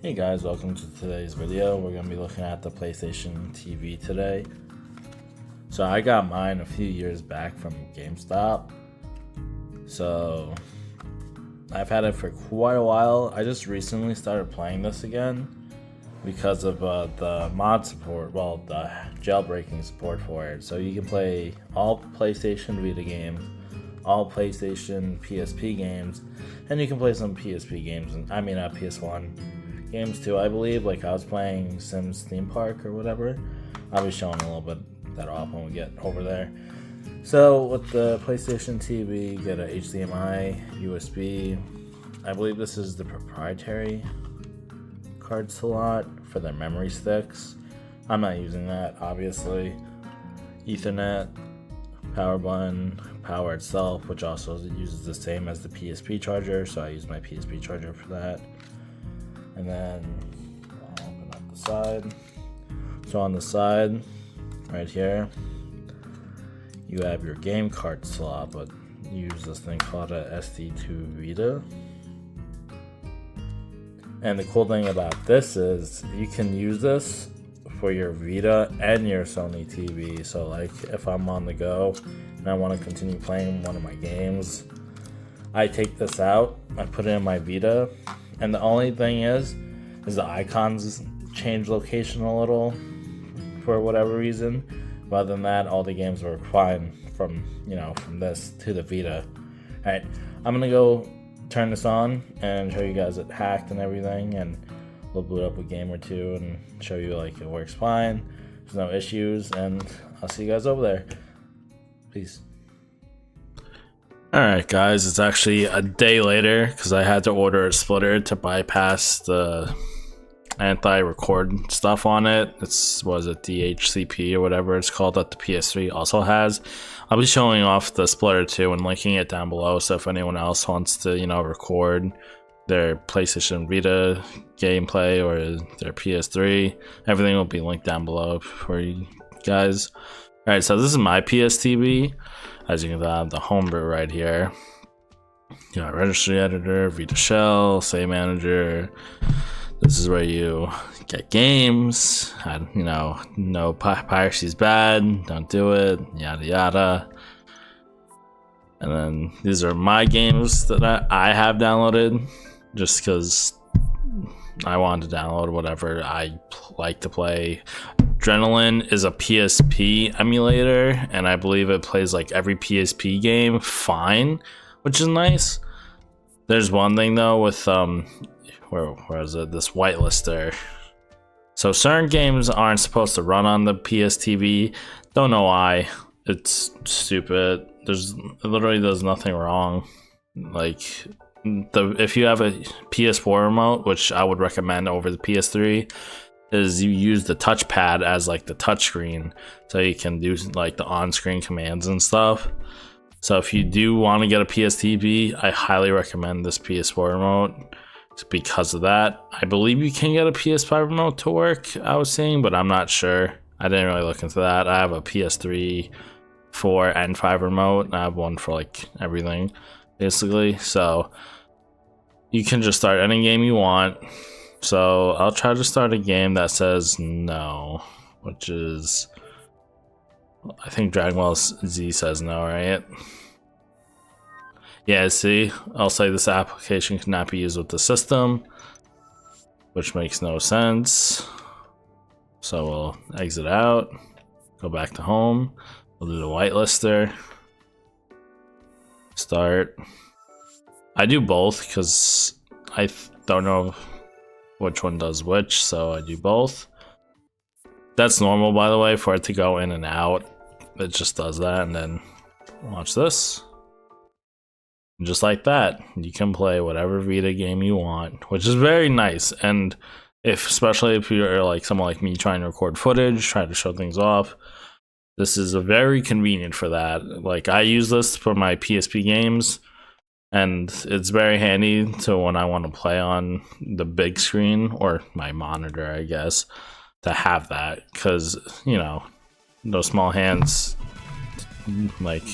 Hey guys, welcome to today's video. We're going to be looking at the PlayStation TV today. So I got mine a few years back from GameStop. So I've had it for quite a while. I just recently started playing this again because of the mod support, well, the jailbreaking support for it. So you can play all PlayStation Vita games, all PlayStation PSP games, and you can play some PSP games, PS1 games too, I believe. Like I was playing Sims Theme Park or whatever. I'll be showing a little bit that off when we get over there. So with the PlayStation TV, you get a HDMI, USB. I believe this is the proprietary card slot for their memory sticks. I'm not using that, obviously. Ethernet, power button, power itself, which also uses the same as the PSP charger, so I use my PSP charger for that. And then I'll open up the side. So on the side, right here, you have your game card slot, but you use this thing called a SD2 Vita. And the cool thing about this is you can use this for your Vita and your Sony TV. So like if I'm on the go and I want to continue playing one of my games, I take this out, I put it in my Vita, and the only thing is the icons change location a little for whatever reason. But other than that, all the games work fine from this to the Vita. Alright, I'm gonna go turn this on and show you guys it hacked and everything, and we'll boot up a game or two and show you like it works fine, there's no issues, and I'll see you guys over there. Peace. Alright guys, it's actually a day later because I had to order a splitter to bypass the anti-record stuff on it. It's DHCP or whatever it's called that the PS3 also has. I'll be showing off the splitter too and linking it down below, so if anyone else wants to record their PlayStation Vita gameplay or their PS3, everything will be linked down below for you guys. Alright, so this is my PSTV. As you can tell, I have the homebrew right here. You got registry editor, Vita shell, save manager. This is where you get games. No piracy is bad. Don't do it. Yada yada. And then these are my games that I have downloaded, just because I wanted to download whatever I like to play. Adrenaline is a PSP emulator, and I believe it plays like every PSP game fine, which is nice. There's one thing though with where is it? This whitelister. So certain games aren't supposed to run on the PSTV. Don't know why. It's stupid. Literally there's nothing wrong. Like if you have a PS4 remote, which I would recommend over the PS3, is you use the touchpad as like the touchscreen, so you can do like the on-screen commands and stuff. So if you do want to get a PSTV, I highly recommend this PS4 remote because of that. I believe you can get a PS5 remote to work, I was seeing, but I'm not sure. I didn't really look into that. I have a PS3, 4, and 5 remote. I have one for like everything, basically. So you can just start any game you want. So I'll try to start a game that says no, which is, I think Dragon Ball Z says no, right? Yeah, see, I'll say this application cannot be used with the system, which makes no sense. So we'll exit out, go back to home, we'll do the whitelister, start. I do both because I don't know which one does which, so I do both. That's normal, by the way, for it to go in and out. It just does that, and then watch this. And just like that, you can play whatever Vita game you want, which is very nice. And especially if you're like someone like me trying to record footage, trying to show things off, this is very convenient for that. Like I use this for my PSP games, and it's very handy to when I want to play on the big screen or my monitor, I guess, to have that, because those small hands, like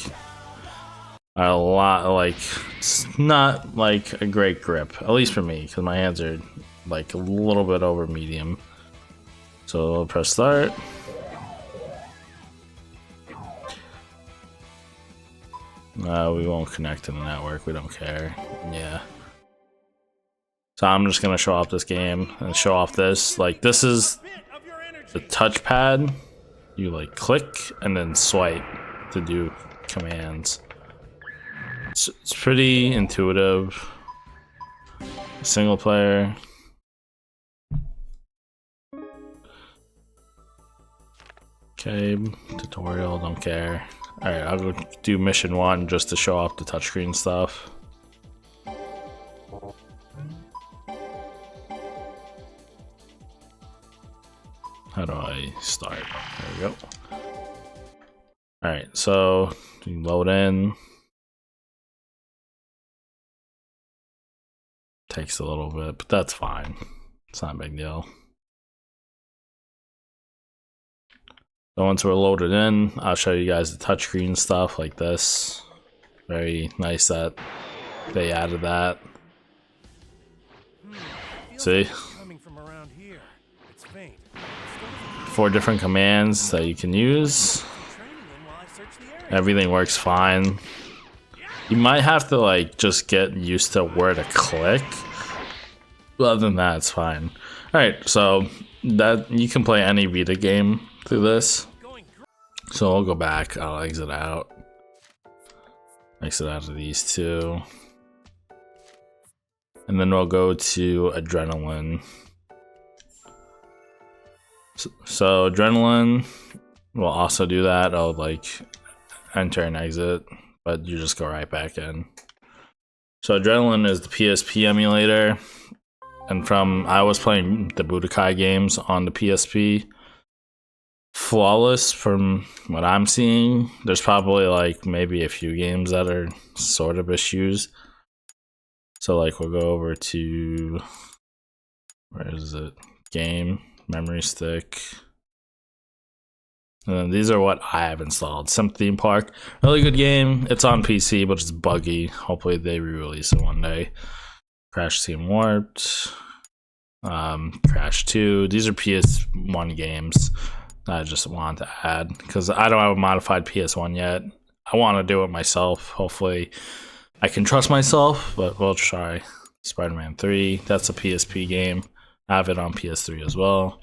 a lot, like, it's not like a great grip, at least for me, because my hands are like a little bit over medium. So I'll press start. We won't connect to the network, we don't care. Yeah. So I'm just gonna show off this game and show off this. Like, this is the touchpad. You like click and then swipe to do commands. It's pretty intuitive. Single player. Okay, tutorial, don't care. Alright, I'll go do mission 1 just to show off the touchscreen stuff. How do I start? There we go. Alright, so you load in. Takes a little bit, but that's fine. It's not a big deal. So once we're loaded in, I'll show you guys the touchscreen stuff like this. Very nice that they added that. See? 4 different commands that you can use. Everything works fine. You might have to like just get used to where to click. But other than that, it's fine. Alright, so that you can play any Vita game through this. So I'll go back, I'll exit out. Exit out of these 2. And then we'll go to Adrenaline. So Adrenaline will also do that. I'll like enter and exit, but you just go right back in. So Adrenaline is the PSP emulator. And I was playing the Budokai games on the PSP. Flawless from what I'm seeing. There's probably like maybe a few games that are sort of issues. So like we'll go over to, where is it? Game, memory stick. And then these are what I have installed. Sim Theme Park, really good game. It's on PC, but it's buggy. Hopefully they re-release it one day. Crash Team Warped, Crash 2. These are PS1 games that I just want to add because I don't have a modified PS1 yet. I want to do it myself. Hopefully I can trust myself, but we'll try. Spider-Man 3, that's a PSP game. I have it on PS3 as well.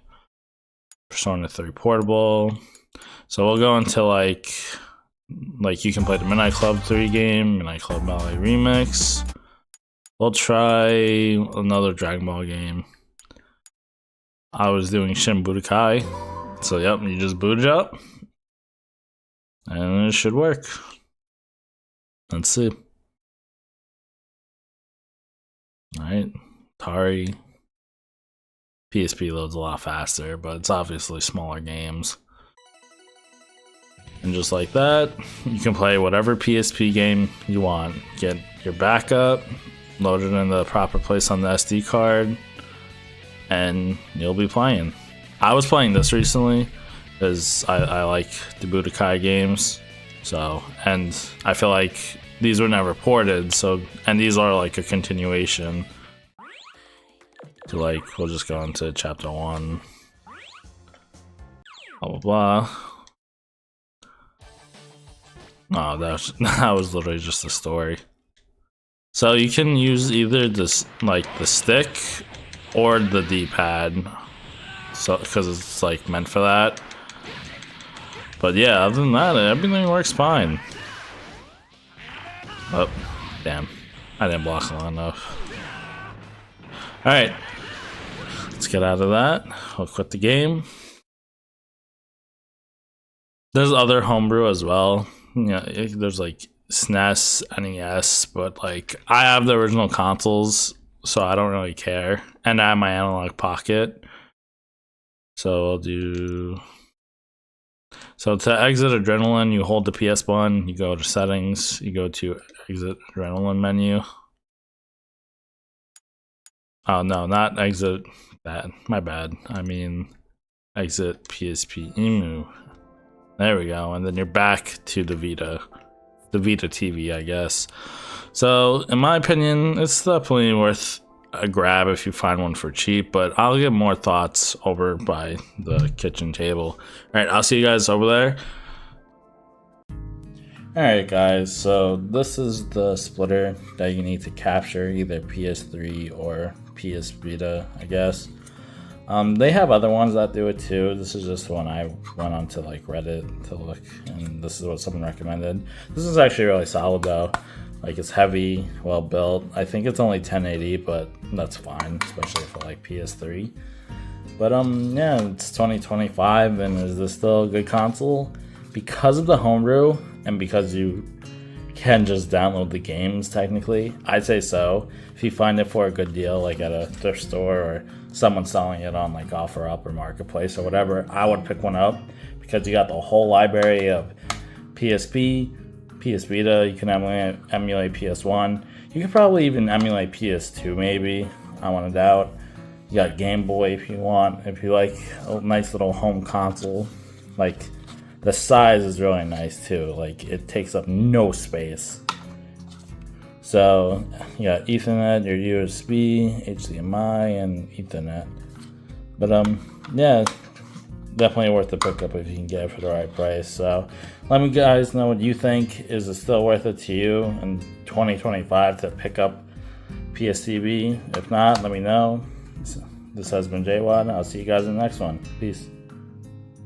Persona 3 Portable. So we'll go into like you can play the Midnight Club 3 game, Midnight Club Ballet Remix. We'll try another Dragon Ball game. I was doing Shin Budokai. So yep, you just boot it up. And it should work. Let's see. Alright, Atari. PSP loads a lot faster, but it's obviously smaller games. And just like that, you can play whatever PSP game you want. Get your backup, load it in the proper place on the SD card, and you'll be playing. I was playing this recently because I like the Budokai games. So, and I feel like these were never ported, so, and these are like a continuation. So like, we'll just go into chapter 1. Blah, blah, blah. Oh, that was literally just a story. So you can use either this, like the stick or the D-pad. So, because it's like meant for that. But yeah, other than that, everything works fine. Oh, damn. I didn't block long enough. Alright. Let's get out of that. I'll quit the game. There's other homebrew as well. Yeah, there's like SNES, NES, but like I have the original consoles, so I don't really care. And I have my analog pocket. So I'll do. So to exit Adrenaline, you hold the PS1, you go to settings, you go to exit Adrenaline menu. Oh no, not exit that. My bad. I mean exit PSP EMU. There we go, and then you're back to the Vita. the Vita TV, I guess. So in my opinion, it's definitely worth a grab if you find one for cheap, but I'll get more thoughts over by the kitchen table. All right, I'll see you guys over there. Alright guys, so this is the splitter that you need to capture either PS3 or PS Vita, I guess. They have other ones that do it too. This is just one I went onto like Reddit to look, and this is what someone recommended. This is actually really solid though. Like, it's heavy, well built. I think it's only 1080, but that's fine, especially for like PS3. But yeah, it's 2025, and is this still a good console? Because of the homebrew, and because you can just download the games technically, I'd say so. If you find it for a good deal, like at a thrift store or someone selling it on like OfferUp or Marketplace or whatever, I would pick one up because you got the whole library of PSP, PS Vita, you can emulate PS1. You could probably even emulate PS2 maybe, I want to doubt. You got Game Boy if you want, if you like a nice little home console. Like, the size is really nice too, like it takes up no space. So you got Ethernet, your USB, HDMI, and Ethernet. But yeah, definitely worth the pickup if you can get it for the right price. So let me guys know what you think. Is it still worth it to you in 2025 to pick up PSTV? If not, let me know. This has been JWad. I'll see you guys in the next one. Peace.